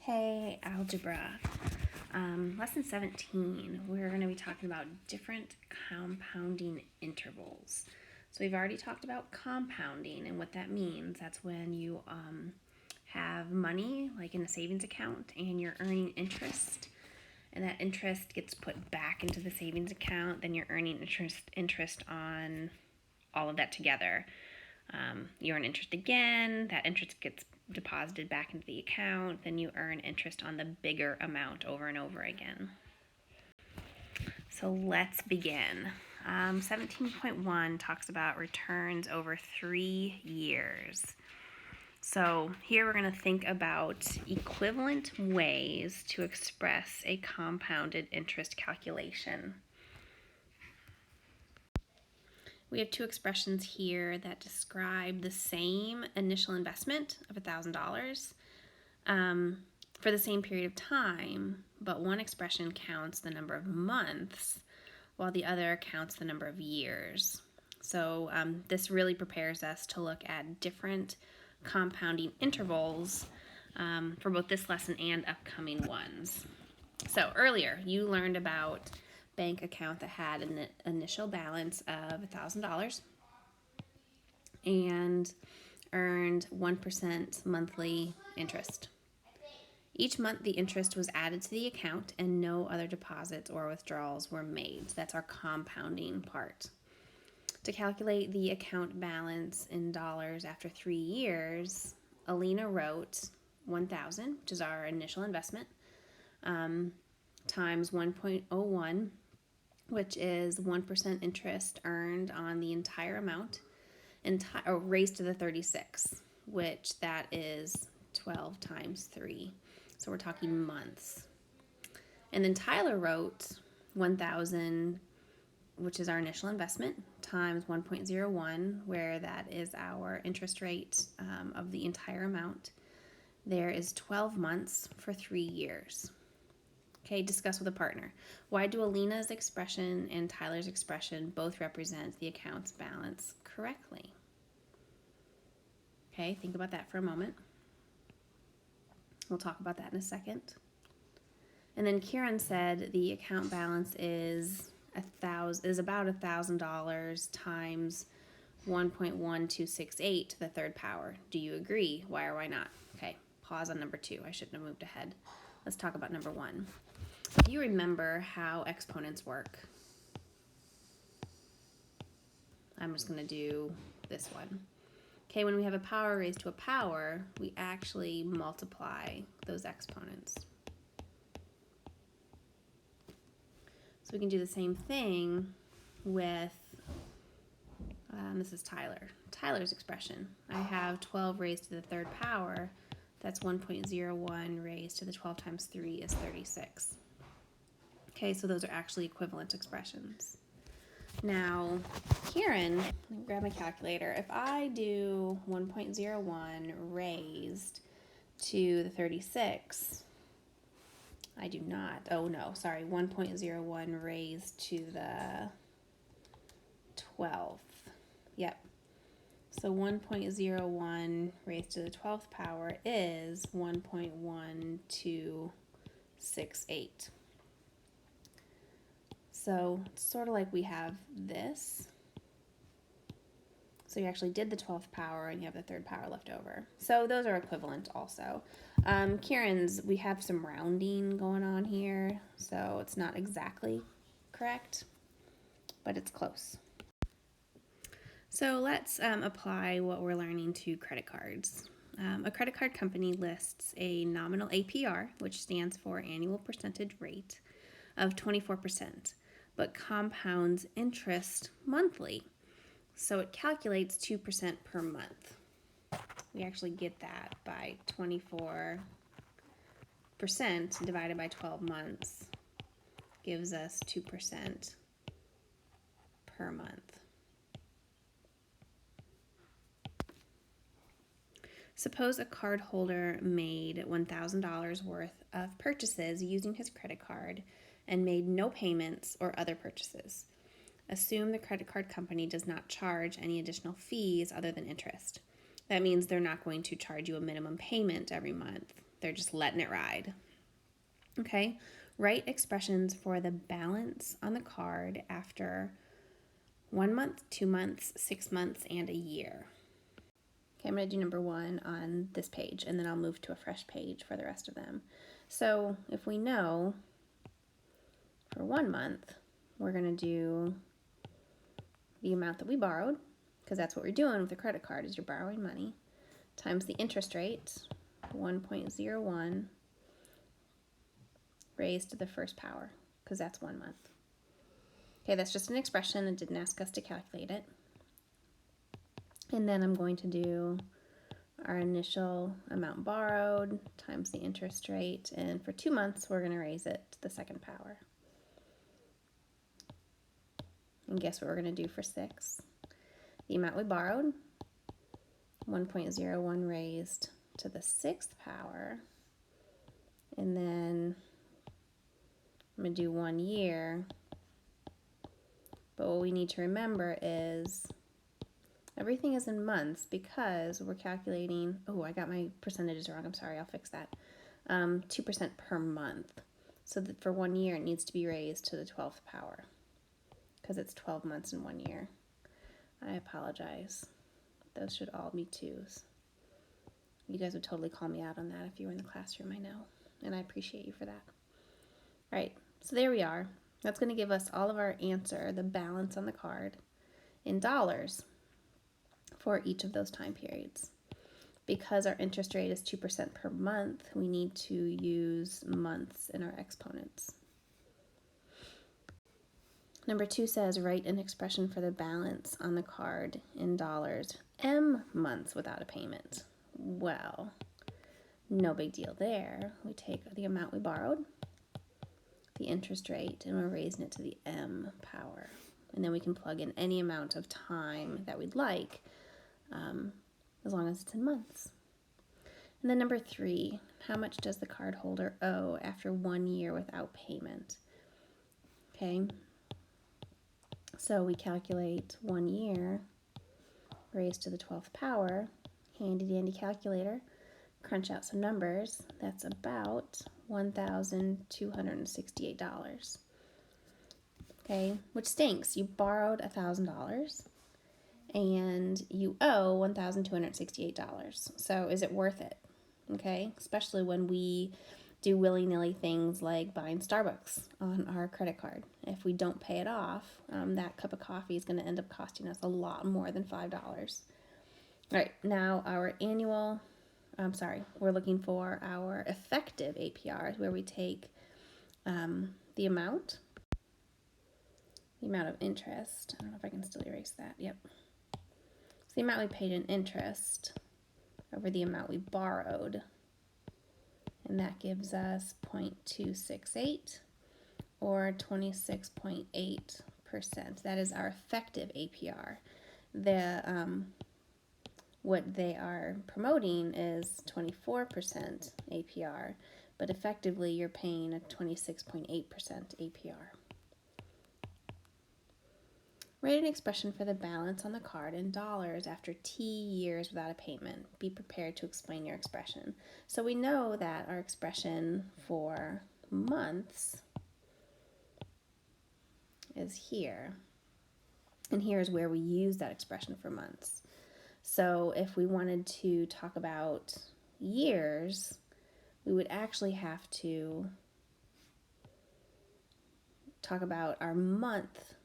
Hey, algebra. Lesson 17, we're going to be talking about different compounding intervals. So we've already talked about compounding and what that means. That's when you have money, like in a savings account, and you're earning interest. And that interest gets put back into the savings account. Then you're earning interest on all of that together. You earn interest again, that interest gets deposited back into the account, then you earn interest on the bigger amount over and over again. So let's begin. 17.1 talks about returns over 3 years. So here we're going to think about equivalent ways to express a compounded interest calculation. We have two expressions here that describe the same initial investment of $1,000 for the same period of time, but one expression counts the number of months while the other counts the number of years. So this really prepares us to look at different compounding intervals for both this lesson and upcoming ones. So earlier you learned about bank account that had an initial balance of $1,000 and earned 1% monthly interest. Each month the interest was added to the account and no other deposits or withdrawals were made. That's our compounding part. To calculate the account balance in dollars after 3 years, Alina wrote 1,000, which is our initial investment, times 1.01, which is 1% interest earned on the entire amount, or raised to the 36, which that is 12 times 3. So we're talking months. And then Tyler wrote 1,000, which is our initial investment, times 1.01, where that is our interest rate of the entire amount. There is 12 months for 3 years. Okay, discuss with a partner. Why do Alina's expression and Tyler's expression both represent the account's balance correctly? Okay, think about that for a moment. We'll talk about that in a second. And then Kieran said the account balance is about $1,000 times 1.1268 to the third power. Do you agree? Why or why not? Okay, pause on number 2. I shouldn't have moved ahead. Let's talk about number 1. Do you remember how exponents work? I'm just going to do this one. Okay, when we have a power raised to a power, we actually multiply those exponents. So we can do the same thing with, this is Tyler's expression. I have 12 raised to the third power. That's 1.01 raised to the 12 times 3 is 36. Okay, so those are actually equivalent expressions. Now, Kieran, grab my calculator. If I do 1.01 raised to the 36, I do not. Oh, no, sorry. 1.01 raised to the 12th. Yep. So 1.01 raised to the 12th power is 1.1268. So it's sort of like we have this. So you actually did the 12th power and you have the third power left over. So those are equivalent also. Kieran's, we have some rounding going on here, so it's not exactly correct, but it's close. So let's apply what we're learning to credit cards. A credit card company lists a nominal APR, which stands for annual percentage rate, of 24%, but compounds interest monthly. So it calculates 2% per month. We actually get that by 24% divided by 12 months gives us 2% per month. Suppose a cardholder made $1,000 worth of purchases using his credit card and made no payments or other purchases. Assume the credit card company does not charge any additional fees other than interest. That means they're not going to charge you a minimum payment every month. They're just letting it ride. Okay, write expressions for the balance on the card after 1 month, 2 months, 6 months, and a year. Okay, I'm going to do number 1 on this page, and then I'll move to a fresh page for the rest of them. So if we know for 1 month, we're going to do the amount that we borrowed, because that's what we're doing with a credit card, is you're borrowing money, times the interest rate, 1.01, raised to the first power, because that's 1 month. Okay, that's just an expression. It didn't ask us to calculate it. And then I'm going to do our initial amount borrowed times the interest rate, and for 2 months we're going to raise it to the second power. And guess what we're going to do for 6? The amount we borrowed, 1.01 raised to the 6th power, and then I'm going to do 1 year. But what we need to remember is everything is in months, because we're calculating, oh, I got my percentages wrong. I'm sorry, I'll fix that. 2% per month. So that for 1 year, it needs to be raised to the 12th power, because it's 12 months in 1 year. I apologize. Those should all be 2s. You guys would totally call me out on that if you were in the classroom, I know. And I appreciate you for that. All right, so there we are. That's going to give us all of our answer, the balance on the card, in dollars for each of those time periods. Because our interest rate is 2% per month, we need to use months in our exponents. Number 2 says, write an expression for the balance on the card in dollars, M months without a payment. Well, no big deal there. We take the amount we borrowed, the interest rate, and we're raising it to the M power. And then we can plug in any amount of time that we'd like, as long as it's in months. And then number 3, how much does the card holder owe after 1 year without payment? Okay, so we calculate 1 year raised to the 12th power, handy dandy calculator, crunch out some numbers. That's about $1,268. Okay, which stinks. You borrowed $1,000 and you owe $1,268. So is it worth it? Okay, especially when we do willy-nilly things like buying Starbucks on our credit card. If we don't pay it off, that cup of coffee is going to end up costing us a lot more than $5. All right, now we're looking for our effective APR, where we take the amount of interest. I don't know if I can still erase that. Yep. So the amount we paid in interest over the amount we borrowed, and that gives us 0.268 or 26.8%. That is our effective APR. What they are promoting is 24% APR, but effectively you're paying a 26.8% APR. Write an expression for the balance on the card in dollars after T years without a payment. Be prepared to explain your expression. So we know that our expression for months is here. And here's where we use that expression for months. So if we wanted to talk about years, we would actually have to talk about our month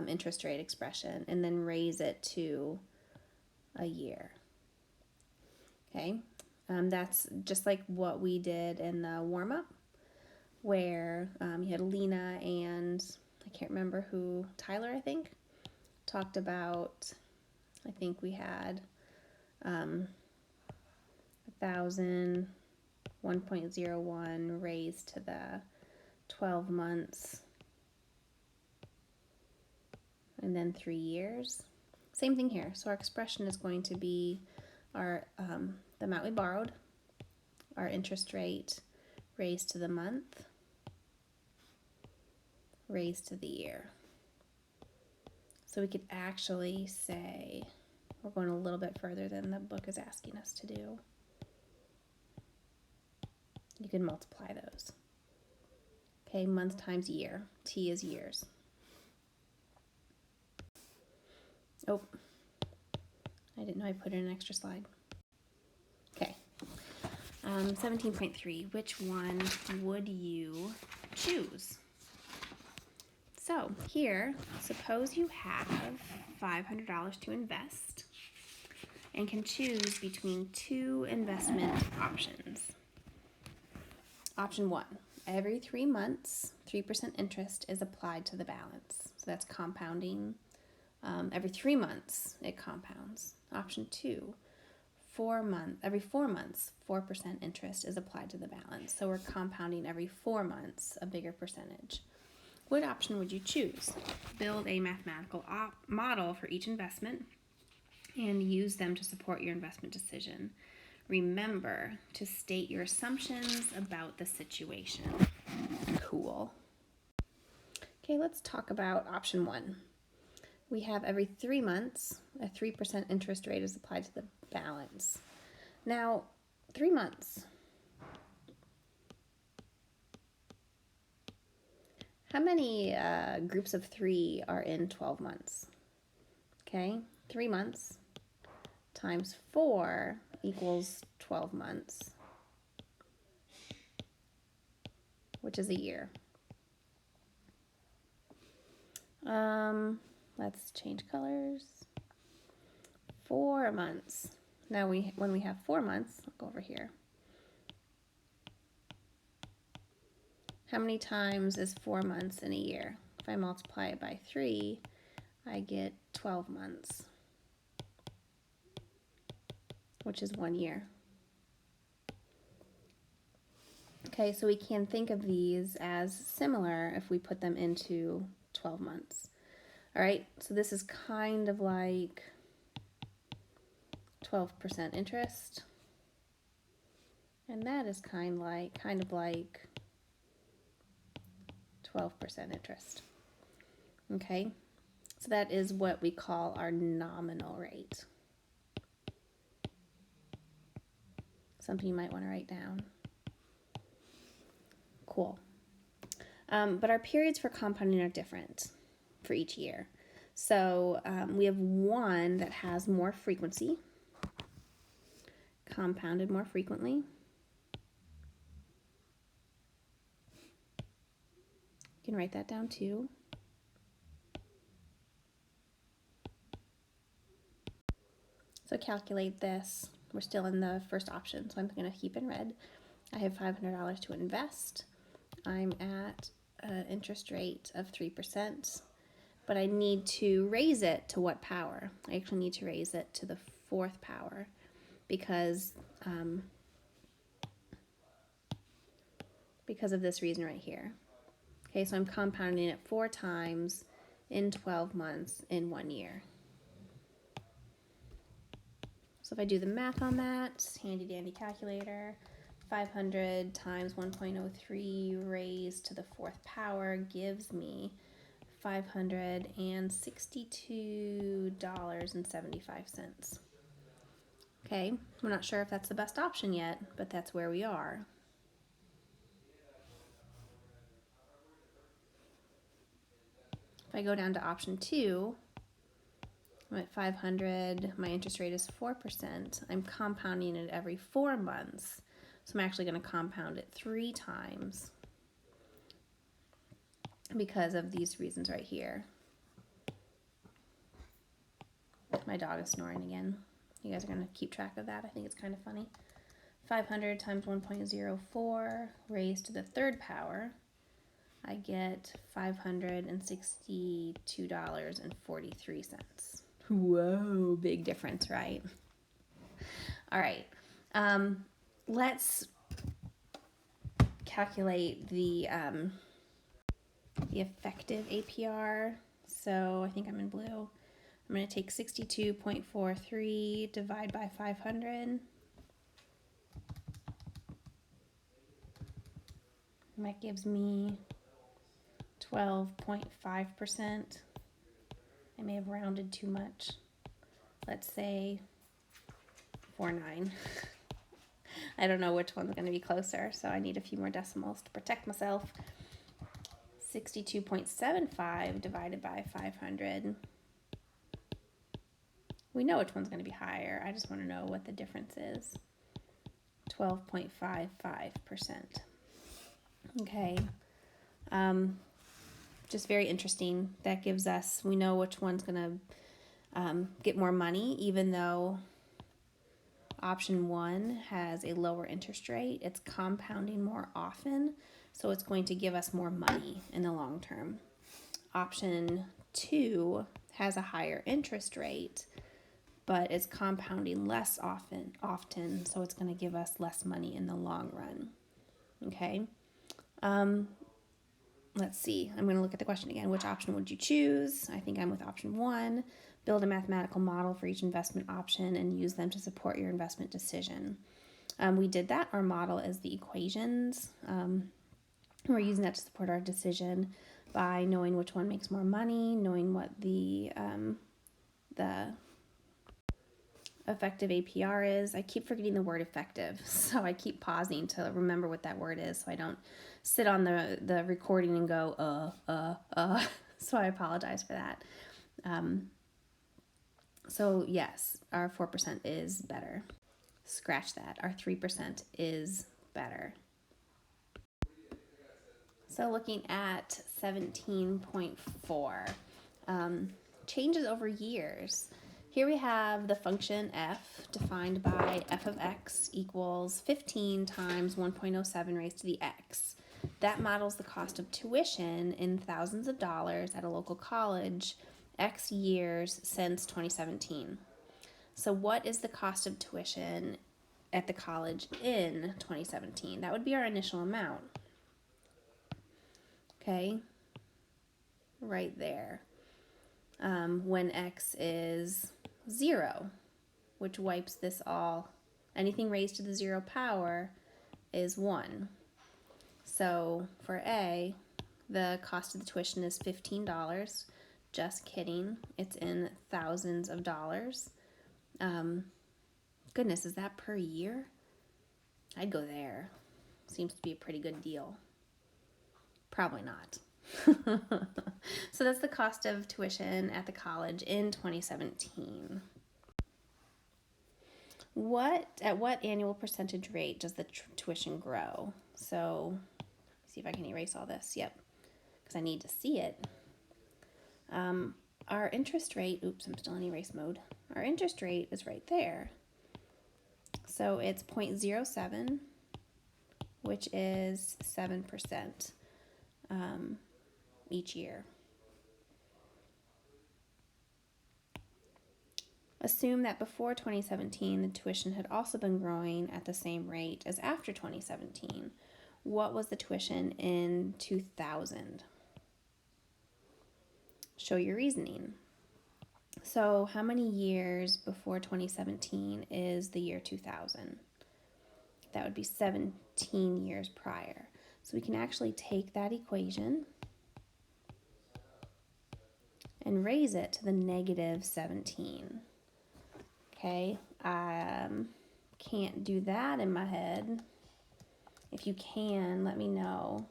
interest rate expression and then raise it to a year. Okay, that's just like what we did in the warm-up, where you had Lena and I can't remember who, Tyler I think, talked about, I think we had 1,000, 1.01 raised to the 12 months, and then 3 years. Same thing here. So our expression is going to be our the amount we borrowed, our interest rate raised to the month, raised to the year. So we could actually say, we're going a little bit further than the book is asking us to do. you can multiply those. Okay, month times year. T is years. Oh, I didn't know I put in an extra slide. Okay, 17.3, which one would you choose? So here, suppose you have $500 to invest and can choose between two investment options. Option 1, every 3 months, 3% interest is applied to the balance. So that's compounding. Every 3 months, it compounds. Option 2, every 4 months, 4% interest is applied to the balance. So we're compounding every 4 months a bigger percentage. What option would you choose? Build a mathematical model for each investment and use them to support your investment decision. Remember to state your assumptions about the situation. Cool. Okay, let's talk about option 1. We have every 3 months, a 3% interest rate is applied to the balance. Now, 3 months. How many groups of 3 are in 12 months? Okay, 3 months times 4 equals 12 months, which is a year. Let's change colors. 4 months. Now when we have 4 months, I'll go over here. How many times is 4 months in a year? If I multiply it by 3, I get 12 months, which is 1 year. Okay, so we can think of these as similar if we put them into 12 months. All right, so this is kind of like 12% interest, and that is kind of like 12% interest. Okay, so that is what we call our nominal rate. Something you might want to write down. Cool. But our periods for compounding are different for each year. So we have one that has more frequency, compounded more frequently. You can write that down too. So calculate this. We're still in the first option, so I'm going to keep in red. I have $500 to invest. I'm at an interest rate of 3%, but I need to raise it to what power? I actually need to raise it to the 4th power because of this reason right here. Okay, so I'm compounding it 4 times in 12 months in 1 year. So if I do the math on that, handy dandy calculator, 500 times 1.03 raised to the 4th power gives me $562.75. Okay, we're not sure if that's the best option yet, but that's where we are. If I go down to option 2, I'm at 500, my interest rate is 4%. I'm compounding it every 4 months. So I'm actually going to compound it 3 times because of these reasons right here. My dog is snoring again. You guys are going to keep track of that. I think it's kind of funny. 500 times 1.04 raised to the 3rd power. I get $562.43. Whoa, big difference, right? All right, let's calculate the effective APR. So I think I'm in blue. I'm going to take 62.43, divide by 500. And that gives me 12.5%. I may have rounded too much. Let's say 49. I don't know which one's going to be closer, so I need a few more decimals to protect myself. 62.75 divided by 500. We know which one's going to be higher. I just want to know what the difference is. 12.55%. Okay. Just very interesting. That gives us, we know which one's going to get more money, even though option 1 has a lower interest rate. It's compounding more often, so it's going to give us more money in the long term. Option 2 has a higher interest rate, but it's compounding less often, so it's going to give us less money in the long run. Okay. Let's see. I'm going to look at the question again. Which option would you choose? I think I'm with option 1. Build a mathematical model for each investment option and use them to support your investment decision. We did that. Our model is the equations. We're using that to support our decision by knowing which one makes more money, knowing what the effective APR is. I keep forgetting the word effective, so I keep pausing to remember what that word is so I don't sit on the recording and go, so I apologize for that. So yes, our 4% is better. Scratch that. Our 3% is better. So looking at 17.4, changes over years. Here we have the function f defined by f of x equals 15 times 1.07 raised to the x. That models the cost of tuition in thousands of dollars at a local college X years since 2017. So what is the cost of tuition at the college in 2017? That would be our initial amount. Okay, right there. When x is 0, which wipes this all, anything raised to the 0 power is 1. So for A, the cost of the tuition is $15. Just kidding. It's in thousands of dollars. Goodness, is that per year? I'd go there. Seems to be a pretty good deal. Probably not. So that's the cost of tuition at the college in 2017. At what annual percentage rate does the tuition grow? So, see if I can erase all this. Yep, because I need to see it. Our interest rate, oops, I'm still in erase mode. Our interest rate is right there. So it's 0.07, which is 7% each year. Assume that before 2017, the tuition had also been growing at the same rate as after 2017. What was the tuition in 2000? Show your reasoning. So how many years before 2017 is the year 2000? That would be 17 years prior. So we can actually take that equation and raise it to the negative 17. Okay, can't do that in my head. If you can, let me know.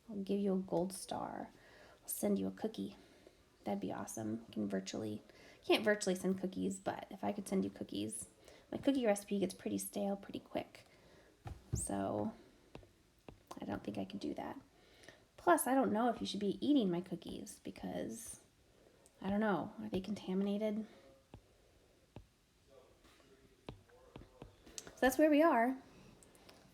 I'll give you a gold star. I'll send you a cookie. That'd be awesome. Can't virtually send cookies, but if I could send you cookies, my cookie recipe gets pretty stale pretty quick. So I don't think I could do that. Plus, I don't know if you should be eating my cookies because, I don't know, are they contaminated? So that's where we are.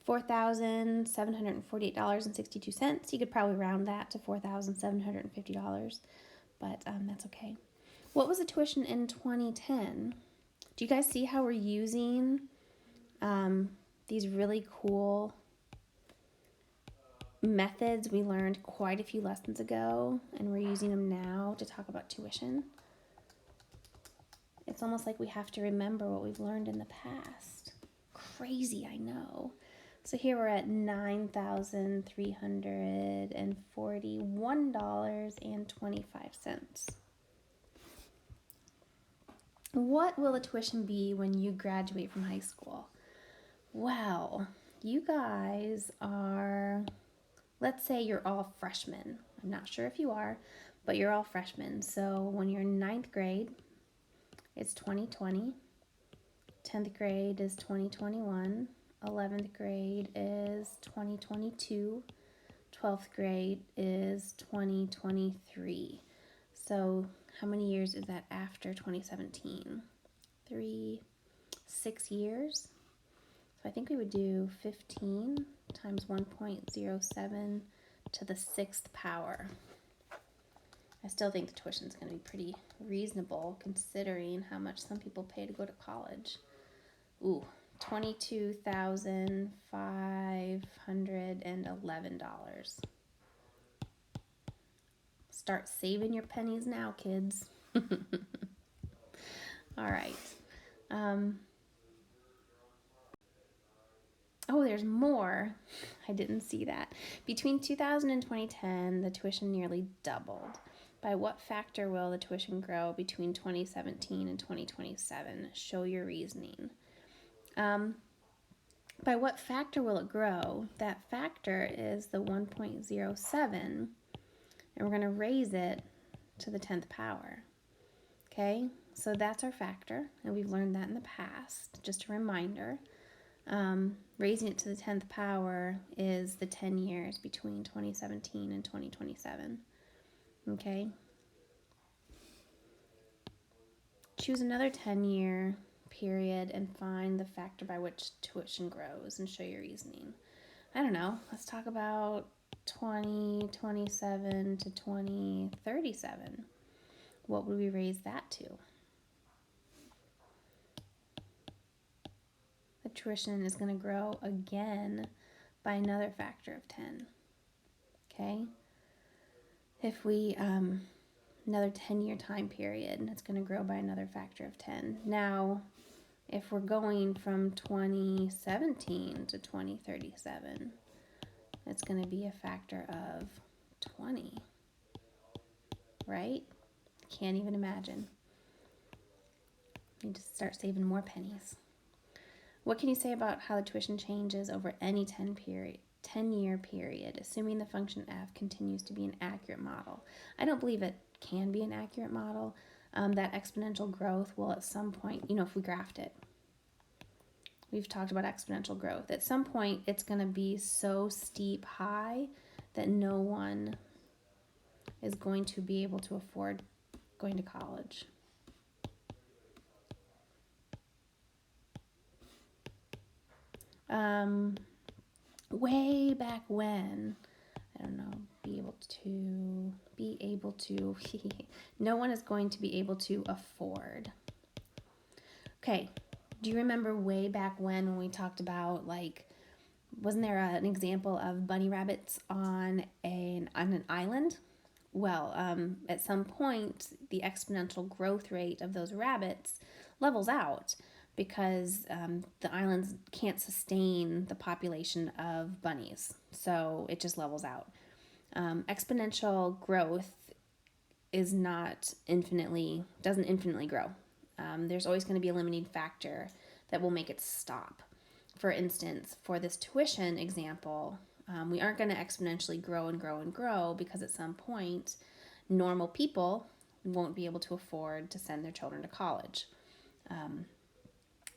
$4,748.62. You could probably round that to $4,750, but that's okay. What was the tuition in 2010? Do you guys see how we're using these really cool methods we learned quite a few lessons ago, and we're using them now to talk about tuition? It's almost like we have to remember what we've learned in the past. Crazy, I know. So here we're at $9,341.25. What will the tuition be when you graduate from high school? Well, you guys are, let's say you're all freshmen. I'm not sure if you are, but you're all freshmen. So when you're in ninth grade, it's 2020. 10th grade is 2021. 11th grade is 2022. 12th grade is 2023. So how many years is that after 2017? 6 years. So I think we would do 15 times 1.07 to the 6th power. I still think the tuition is going to be pretty reasonable considering how much some people pay to go to college. Ooh, $22,511. Start saving your pennies now, kids. All right. Oh, there's more. I didn't see that. Between 2000 and 2010, the tuition nearly doubled. By what factor will the tuition grow between 2017 and 2027? Show your reasoning. By what factor will it grow? That factor is the 1.07, and we're going to raise it to the 10th power. Okay, so that's our factor, and we've learned that in the past. Just a reminder. Raising it to the 10th power is the 10 years between 2017 and 2027. Okay? Choose another 10-year period and find the factor by which tuition grows and show your reasoning. I don't know. Let's talk about 2027 to 2037. What would we raise that to? The tuition is going to grow again by another factor of 10. Okay? If we, another 10-year time period, it's going to grow by another factor of 10. Now, if we're going from 2017 to 2037, it's going to be a factor of 20, right? Can't even imagine. Need to start saving more pennies. What can you say about how the tuition changes over any 10-year period, assuming the function f continues to be an accurate model? I don't believe it can be an accurate model. That exponential growth will at some point, if we graphed it, we've talked about exponential growth. At some point, it's going to be so steep high that no one is going to be able to afford going to college. Way back when, I don't know, be able to, no one is going to be able to afford. Okay, do you remember way back when we talked about, wasn't there an example of bunny rabbits on an island? Well, at some point, the exponential growth rate of those rabbits levels out because the islands can't sustain the population of bunnies. So it just levels out. Exponential growth doesn't infinitely grow. There's always going to be a limiting factor that will make it stop. For instance, for this tuition example, we aren't going to exponentially grow and grow and grow because at some point, normal people won't be able to afford to send their children to college.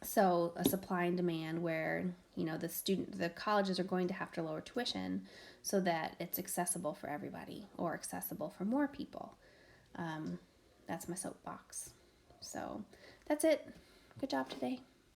So a supply and demand where, the colleges are going to have to lower tuition so that it's accessible for everybody or accessible for more people. That's my soapbox. So that's it. Good job today.